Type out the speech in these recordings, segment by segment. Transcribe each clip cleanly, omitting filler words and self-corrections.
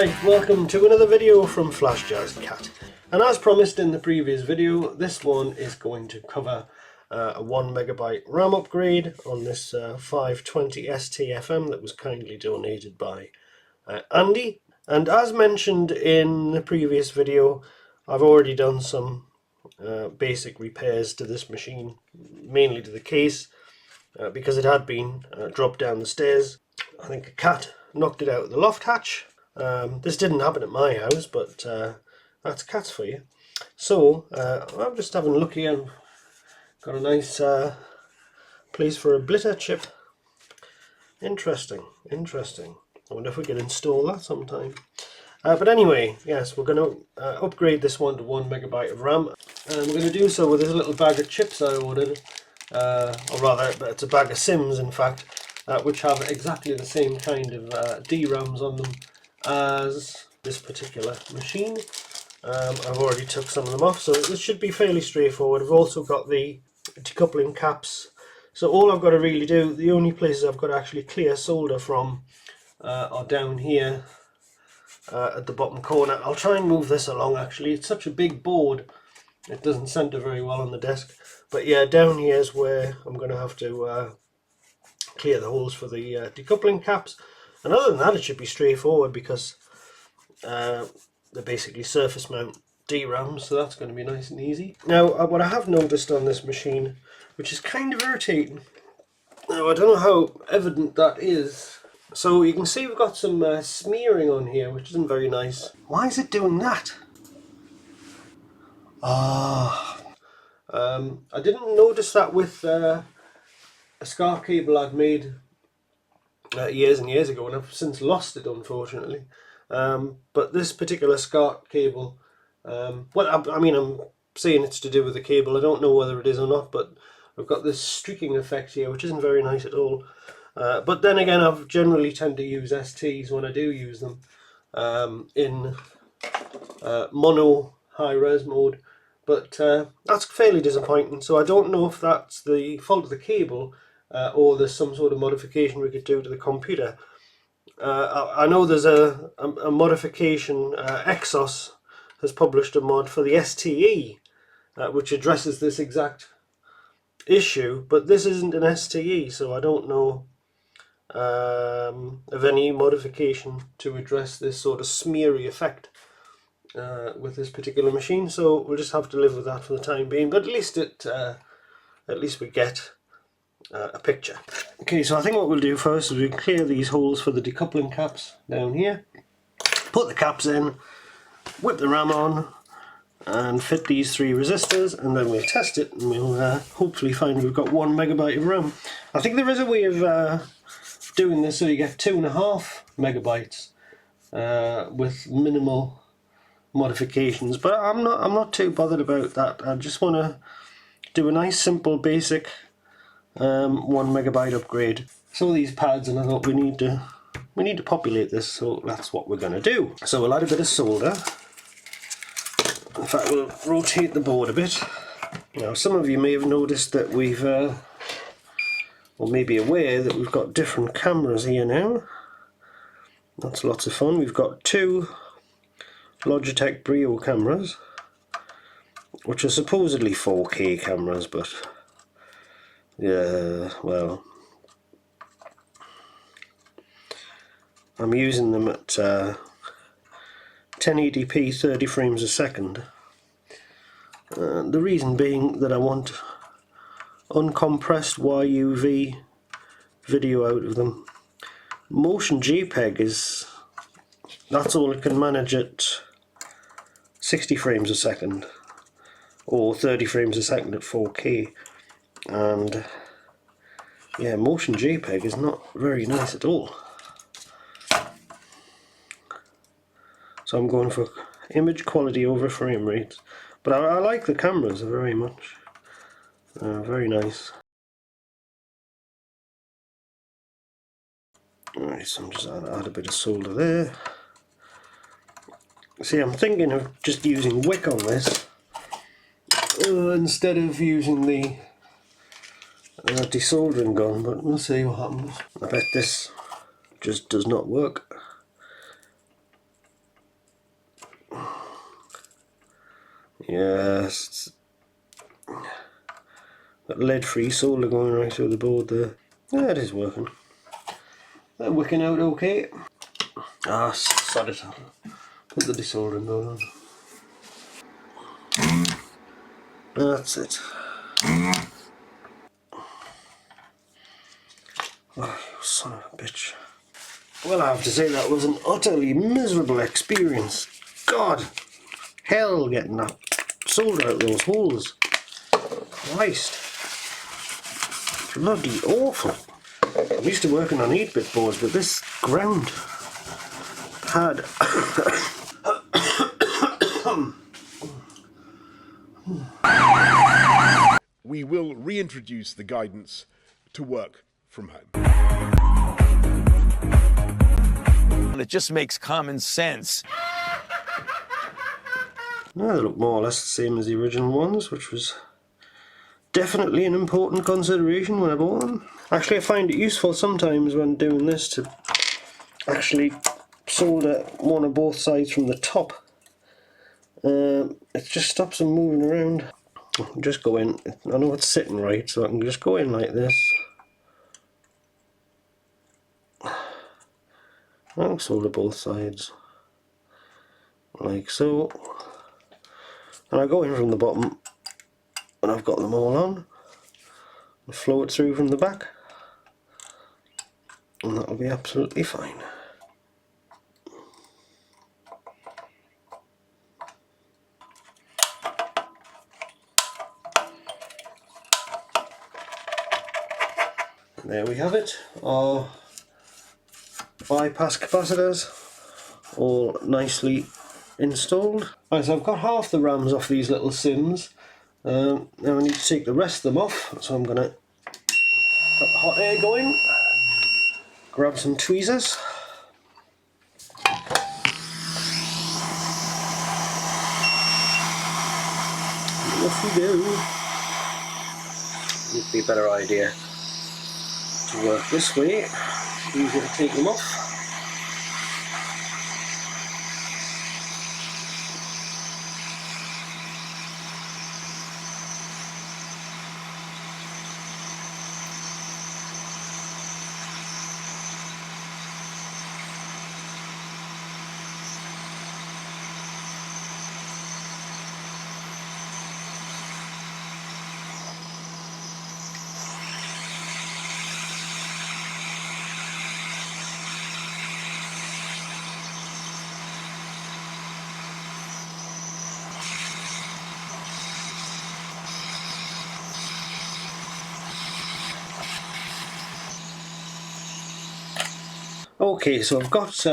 Right, welcome to another video from Flash Jazz Cat. And as promised in the previous video, this one is going to cover a 1MB RAM upgrade on this 520 STFM that was kindly donated by Andy. And as mentioned in the previous video, I've already done some basic repairs to this machine, mainly to the case, because it had been dropped down the stairs. I think a cat knocked it out of the loft hatch. This didn't happen at my house, but that's cats for you. So I'm just having a look here. Got a nice place for a blitter chip. Interesting. I wonder if we can install that sometime. But anyway, yes, we're going to upgrade this one to 1MB of RAM, and we're going to do so with this little bag of chips I ordered, or rather, it's a bag of Sims, in fact, which have exactly the same kind of DRAMs on them as this particular machine. I've already took some of them off, so this should be fairly straightforward. I've also got the decoupling caps, so all I've got to really do, the only places I've got to actually clear solder from are down here at the bottom corner. I'll try and move this along. Actually, it's such a big board, it doesn't center very well on the desk, but yeah, down here is where I'm going to have to clear the holes for the decoupling caps. And other than that, it should be straightforward because they're basically surface mount DRAMs, so that's going to be nice and easy. Now, what I have noticed on this machine, which is kind of irritating, now I don't know how evident that is. So you can see we've got some smearing on here, which isn't very nice. Why is it doing that? I didn't notice that with a SCART cable I'd made years and years ago, and I've since lost it, unfortunately. But this particular SCART cable, well, I mean, I'm saying it's to do with the cable. I don't know whether it is or not, but I've got this streaking effect here, which isn't very nice at all. But then again, I generally tend to use STs when I do use them in mono high-res mode. But that's fairly disappointing, so I don't know if that's the fault of the cable or there's some sort of modification we could do to the computer. I know there's a modification. Exos has published a mod for the STE which addresses this exact issue, but this isn't an STE, so I don't know of any modification to address this sort of smeary effect with this particular machine. So we'll just have to live with that for the time being, but at least we get a picture. Okay, so I think what we'll do first is we'll clear these holes for the decoupling caps down here, put the caps in, whip the RAM on, and fit these 3 resistors, and then we'll test it, and we'll hopefully find we've got 1MB of RAM. I think there is a way of doing this so you get 2.5 megabytes with minimal modifications, but I'm not too bothered about that. I just want to do a nice simple basic 1MB upgrade. So these pads, and I thought we need to populate this, so that's what we're going to do. So we'll add a bit of solder. In fact, we'll rotate the board a bit. Now, some of you may have noticed that we've or may be aware that we've got different cameras here now. That's lots of fun. We've got 2 Logitech Brio cameras, which are supposedly 4K cameras, but yeah, well, I'm using them at 1080p 30 frames a second. The reason being that I want uncompressed YUV video out of them. Motion JPEG that's all it can manage at 60 frames a second or 30 frames a second at 4K, and yeah, motion JPEG is not very nice at all. So I'm going for image quality over frame rate, but I like the cameras very much. Very nice. Alright, so I'm just add a bit of solder there. See, I'm thinking of just using wick on this instead of using the desoldering gun, but we'll see what happens. I bet this just does not work. Yes, got lead-free solder going right through the board there. Yeah, it is working. They're working out okay. Ah, sod it. Put the desoldering going on. That's it. Oh, you son of a bitch. Well, I have to say that was an utterly miserable experience. God, hell getting that solder out those holes. Christ. Bloody awful. I'm used to working on 8-bit boards, but this ground had... We will reintroduce the guidance to work from home. It just makes common sense. No, they look more or less the same as the original ones, which was definitely an important consideration when I bought them. Actually, I find it useful sometimes when doing this to actually solder one or both sides from the top. It just stops them moving around. Just go in. I know it's sitting right, so I can just go in like this. I'll solder both sides like so, and I go in from the bottom and I've got them all on. I'll flow it through from the back and that'll be absolutely fine. There we have it, our bypass capacitors all nicely installed. Right, so I've got half the RAMs off these little SIMs. Now I need to take the rest of them off, so I'm going to put the hot air going, grab some tweezers. And off we go. Would be a better idea to work this way, easier to take them off. Okay, so I've got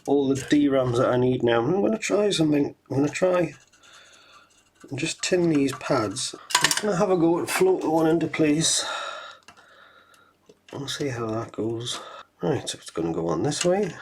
all the DRAMs that I need now. I'm going to try something. I'm going to try and just tin these pads. I'm going to have a go at floating one into place. We'll see how that goes. Right, so it's going to go on this way.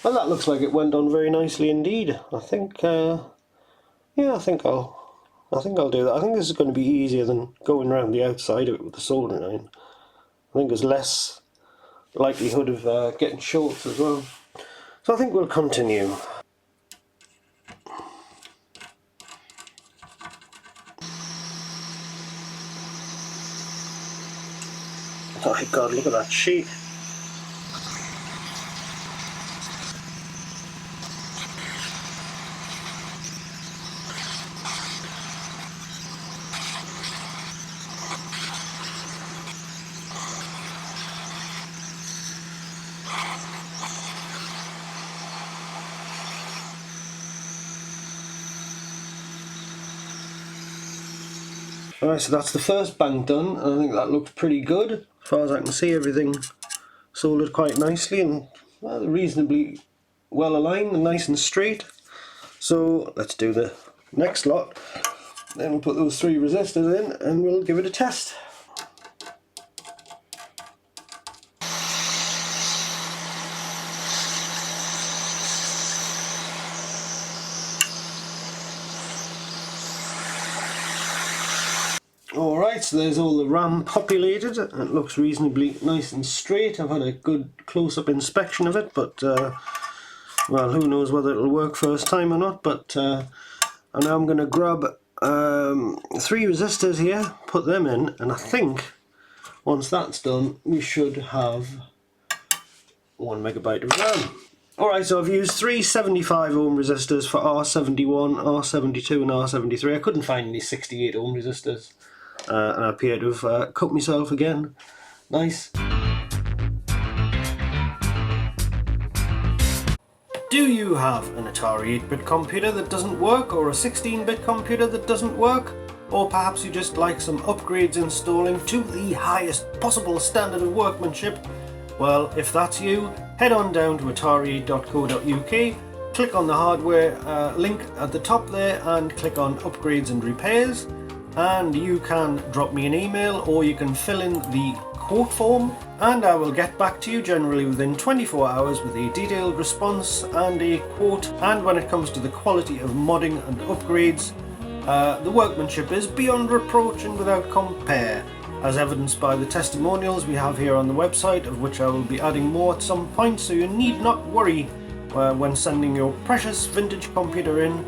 Well, that looks like it went on very nicely indeed. I think, yeah, I think I'll do that. I think this is going to be easier than going around the outside of it with the soldering iron. I think there's less likelihood of getting shorts as well. So I think we'll continue. My God, look at that sheet. Alright, so that's the first bank done, and I think that looks pretty good. As far as I can see, everything soldered quite nicely and reasonably well aligned and nice and straight. So let's do the next lot. Then we'll put those 3 resistors in and we'll give it a test. Alright, so there's all the RAM populated. It looks reasonably nice and straight. I've had a good close-up inspection of it, but well, who knows whether it'll work first time or not. But and now I'm going to grab 3 resistors here, put them in, and I think once that's done we should have 1 megabyte of RAM. Alright, so I've used 3 75 ohm resistors for R71, R72 and R73. I couldn't find any 68 ohm resistors. And I appear to have cut myself again. Nice. Do you have an Atari 8-bit computer that doesn't work, or a 16-bit computer that doesn't work? Or perhaps you just like some upgrades installing to the highest possible standard of workmanship? Well, if that's you, head on down to atari.co.uk, click on the hardware link at the top there and click on upgrades and repairs. And you can drop me an email, or you can fill in the quote form, and I will get back to you generally within 24 hours with a detailed response and a quote. And when it comes to the quality of modding and upgrades, the workmanship is beyond reproach and without compare, as evidenced by the testimonials we have here on the website, of which I will be adding more at some point, so you need not worry when sending your precious vintage computer in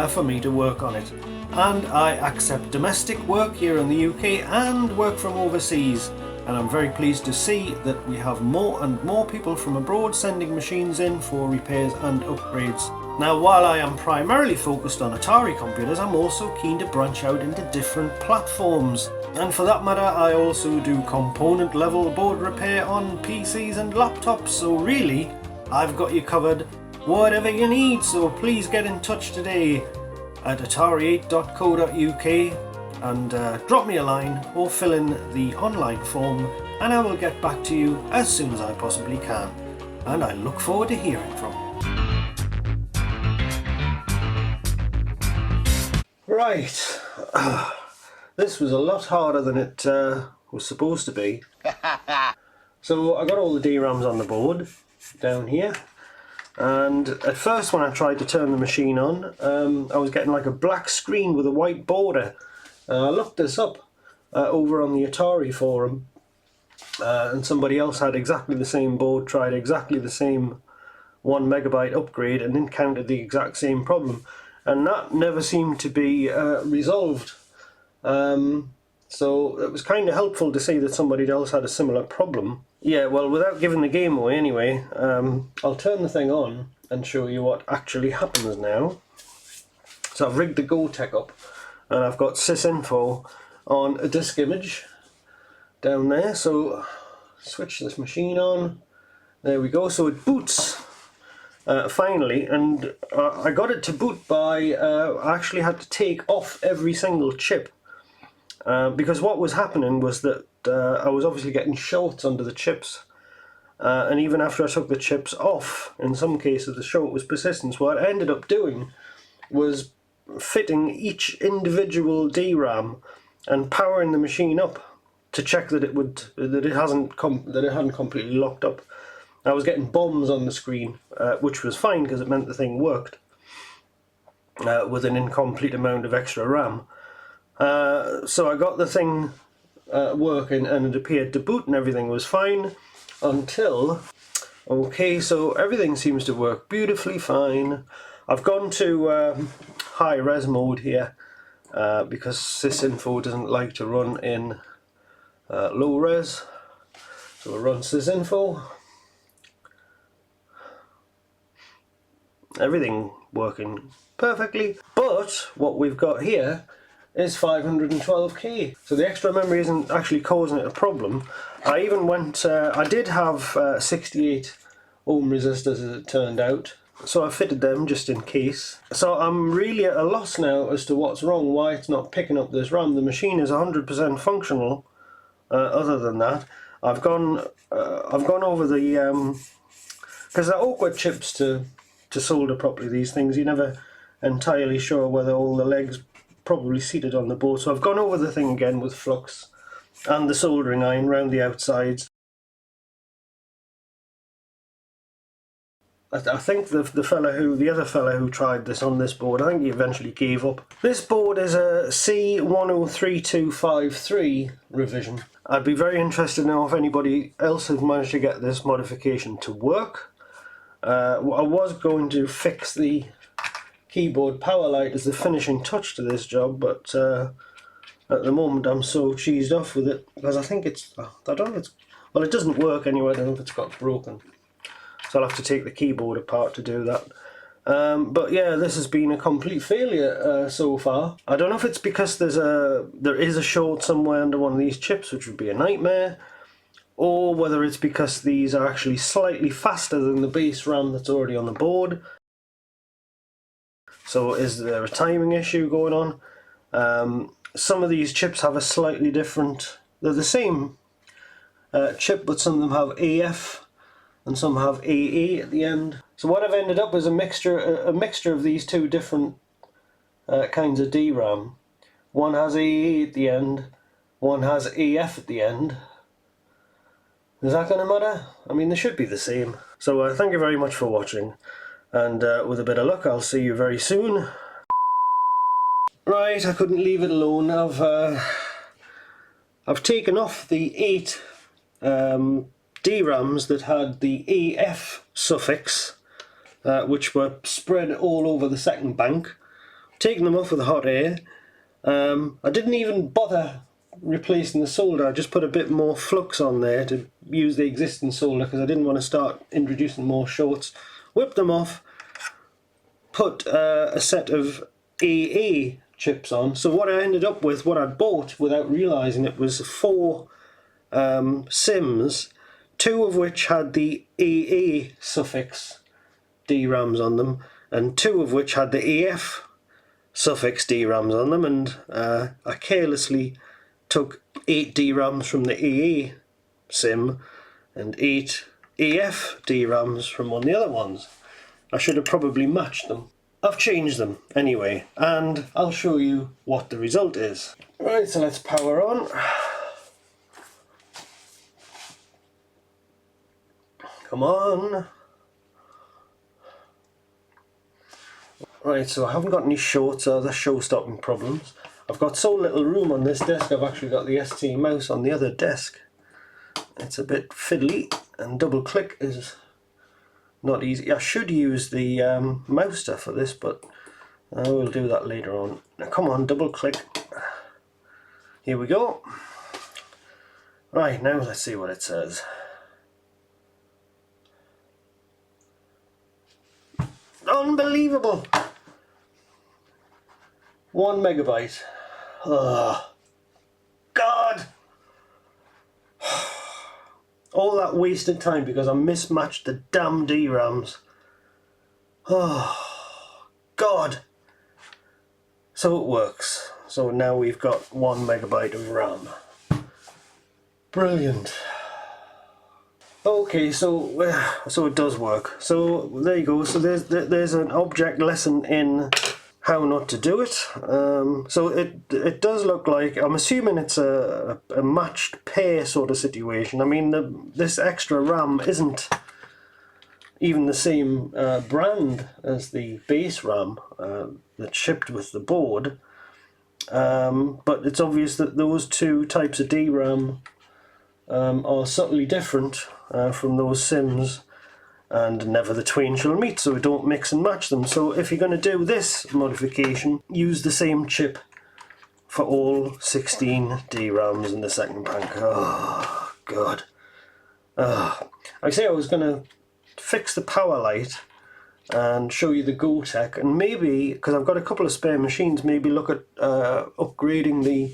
for me to work on it. And I accept domestic work here in the UK and work from overseas, and I'm very pleased to see that we have more and more people from abroad sending machines in for repairs and upgrades. Now, while I am primarily focused on Atari computers, I'm also keen to branch out into different platforms, and for that matter I also do component level board repair on PCs and laptops, so really I've got you covered whatever you need. So please get in touch today at atari8.co.uk and drop me a line or fill in the online form, and I will get back to you as soon as I possibly can, and I look forward to hearing from you. Right, this was a lot harder than it was supposed to be. So I got all the DRAMs on the board down here. And at first, when I tried to turn the machine on, I was getting like a black screen with a white border. I looked this up over on the Atari forum, and somebody else had exactly the same board, tried exactly the same 1 megabyte upgrade, and encountered the exact same problem. And that never seemed to be resolved. So it was kind of helpful to see that somebody else had a similar problem. Yeah, well, without giving the game away anyway, I'll turn the thing on and show you what actually happens now. So I've rigged the GoTech up, and I've got sysinfo on a disk image down there. So switch this machine on. There we go. So it boots finally, and I got it to boot by I actually had to take off every single chip. Because what was happening was that I was obviously getting shorts under the chips, and even after I took the chips off, in some cases the short was persistent. So what I ended up doing was fitting each individual DRAM and powering the machine up to check that it hadn't completely locked up. I was getting bombs on the screen, which was fine because it meant the thing worked with an incomplete amount of extra RAM. So I got the thing working, and it appeared to boot and everything was fine until... Okay, so everything seems to work beautifully fine. I've gone to high res mode here because sysinfo doesn't like to run in low res. So we'll run sysinfo. Everything working perfectly, but what we've got here is 512k. So the extra memory isn't actually causing it a problem. I even went, I did have 68 ohm resistors as it turned out, so I fitted them just in case. So I'm really at a loss now as to what's wrong, why it's not picking up this RAM. The machine is 100% functional. Other than that, I've gone over the because they're awkward chips to solder properly. These things, you're never entirely sure whether all the legs probably seated on the board. So I've gone over the thing again with flux and the soldering iron round the outsides. I think the other fella who tried this on this board, I think he eventually gave up. This board is a C103253 revision. I'd be very interested to know if anybody else has managed to get this modification to work. I was going to fix the keyboard power light as the finishing touch to this job, but at the moment I'm so cheesed off with it because I think it's, I don't know if it's, well, it doesn't work anyway. I don't know if it's got broken. So I'll have to take the keyboard apart to do that. But yeah, this has been a complete failure so far. I don't know if it's because there is a short somewhere under one of these chips, which would be a nightmare, or whether it's because these are actually slightly faster than the base RAM that's already on the board. So is there a timing issue going on? Some of these chips have a slightly different, they're the same chip, but some of them have AF and some have AA at the end. So what I've ended up is a mixture of these two different kinds of DRAM. One has AA at the end, one has AF at the end. Is that going to matter? I mean, they should be the same. So thank you very much for watching, and with a bit of luck I'll see you very soon. Right, I couldn't leave it alone. I've taken off the 8 DRAMs that had the AF suffix, which were spread all over the second bank. Taken them off with hot air. I didn't even bother replacing the solder. I just put a bit more flux on there to use the existing solder because I didn't want to start introducing more shorts. Whipped them off, put a set of AA chips on. So what I ended up with, what I bought without realising it, was 4 SIMs, 2 of which had the AA suffix DRAMs on them, and 2 of which had the AF suffix DRAMs on them, and I carelessly took 8 DRAMs from the AA SIM and 8 AF DRAMs from one of the other ones. I should have probably matched them. I've changed them anyway, and I'll show you what the result is. Right, so let's power on. Come on. Right, so I haven't got any shorts or other show-stopping problems. I've got so little room on this desk, I've actually got the ST mouse on the other desk. It's a bit fiddly, and double click is not easy. I should use the mouse stuff for this, but I will do that later on. Now come on, double click. Here we go. Right, now let's see what it says. Unbelievable! 1 megabyte. Oh, God! All that wasted time because I mismatched the damn DRAMs. Oh, God! So it works. So now we've got 1 megabyte of RAM. Brilliant. Okay, so it does work. So there you go. So there's an object lesson in how not to do it. So it does look like, I'm assuming it's a matched pair sort of situation. I mean, this extra RAM isn't even the same brand as the base RAM that's shipped with the board, but it's obvious that those two types of DRAM are subtly different from those SIMs, and never the twain shall meet, so don't mix and match them. So if you're going to do this modification, use the same chip for all 16 DRAMs in the second bank. Oh, God. I say I was going to fix the power light and show you the Go Tech, and maybe, because I've got a couple of spare machines, maybe look at upgrading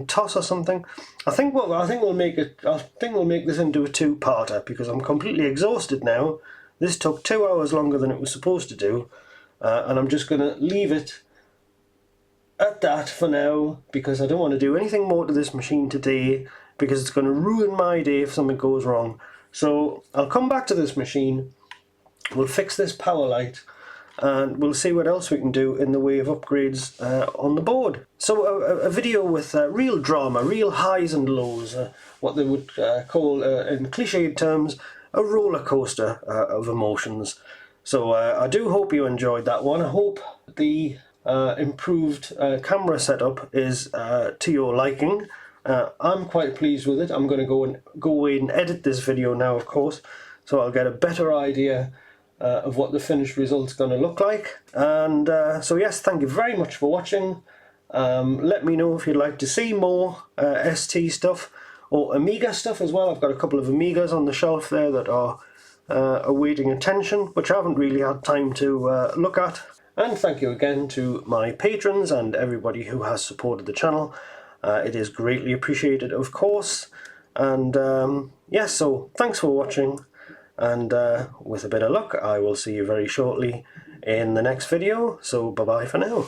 TOS or something. I think we'll make this into a two-parter, because I'm completely exhausted now. This took 2 hours longer than it was supposed to do, and I'm just going to leave it at that for now, because I don't want to do anything more to this machine today, because it's going to ruin my day if something goes wrong. So I'll come back to this machine, we'll fix this power light, and we'll see what else we can do in the way of upgrades on the board. So a video with real drama, real highs and lows, what they would call, in cliched terms, a roller coaster of emotions. So I do hope you enjoyed that one. I hope the improved camera setup is to your liking. I'm quite pleased with it. I'm going to go away and edit this video now, of course, so I'll get a better idea of what the finished result's going to look like. And so yes, thank you very much for watching. Let me know if you'd like to see more ST stuff or Amiga stuff as well. I've got a couple of Amigas on the shelf there that are awaiting attention, which I haven't really had time to look at. And thank you again to my patrons and everybody who has supported the channel. It is greatly appreciated, of course. And yes, so thanks for watching. And with a bit of luck, I will see you very shortly in the next video. So bye-bye for now.